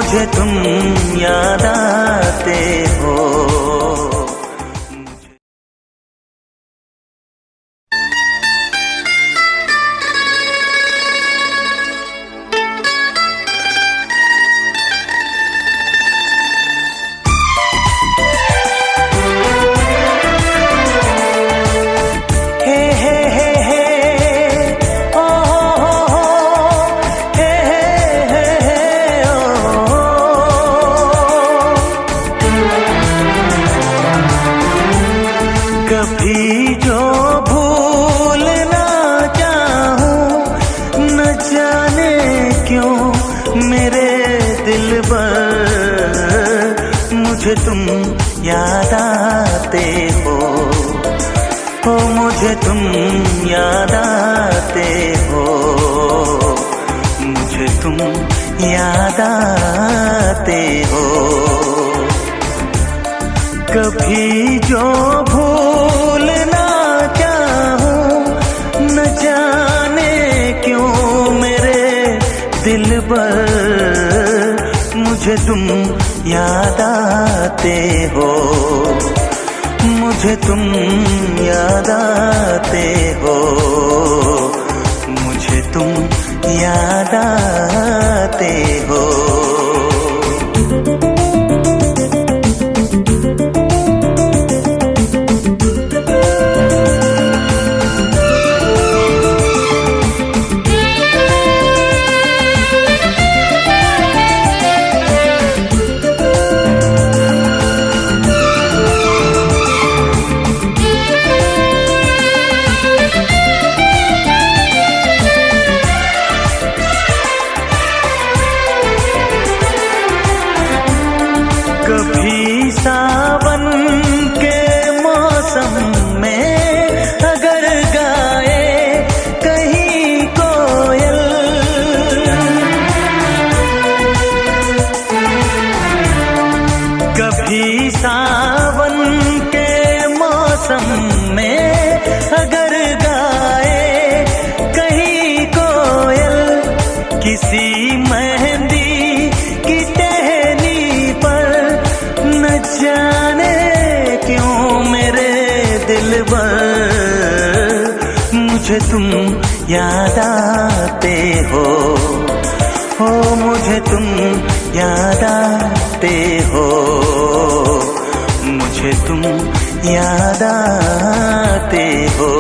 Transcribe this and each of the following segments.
मुझे तुम याद आते हो। कभी जो भूलना चाहूं न जाने क्यों मेरे दिलबर, मुझे तुम याद आते हो। मुझे तुम याद आते हो। मुझे तुम याद आते हो। कभी जो भूलना चाहूं न जाने क्यों मेरे दिलबर, मुझे तुम याद आते हो। मुझे तुम याद आते हो। मुझे तुम याद आते हो। कभी सावन के मौसम में अगर गाए कहीं कोयल, कभी सावन के मौसम में अगर गाए कहीं कोयल, किसी मेहंदी की टहनी पर न जाने क्यों मेरे दिलबर, मुझे तुम याद आते हो। मुझे तुम याद आते हो। मुझे तुम याद आते हो।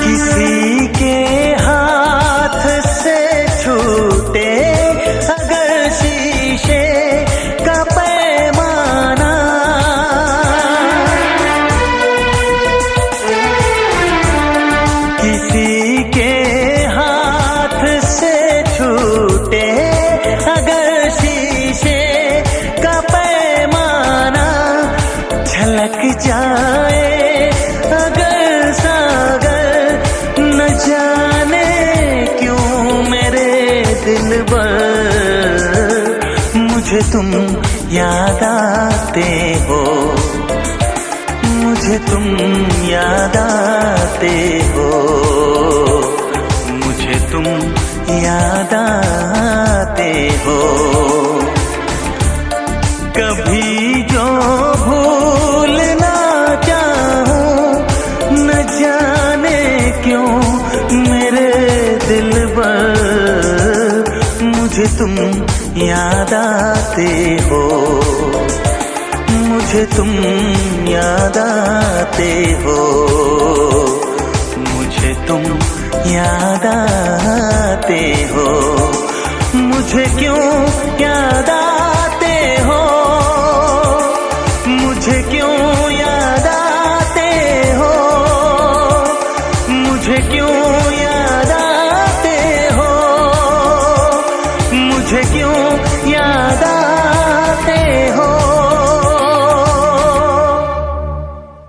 किसी के हाथ से छूटे अगर शीशे का पैमाना, किसी के हाथ से छूटे अगर शीशे का पैमाना, झलक जाए अगर सागर, न जाने क्यों मेरे दिलबर, मुझे तुम याद आते हो। मुझे तुम याद आते हो। मुझे तुम याद आते हो। कभी जो भूलना चाहूं न जाने क्यों मेरे दिलबर, मुझे तुम याद आते हो। मुझे तुम याद आते हो। मुझे तुम याद आते हो। मुझे क्यों याद आते हो।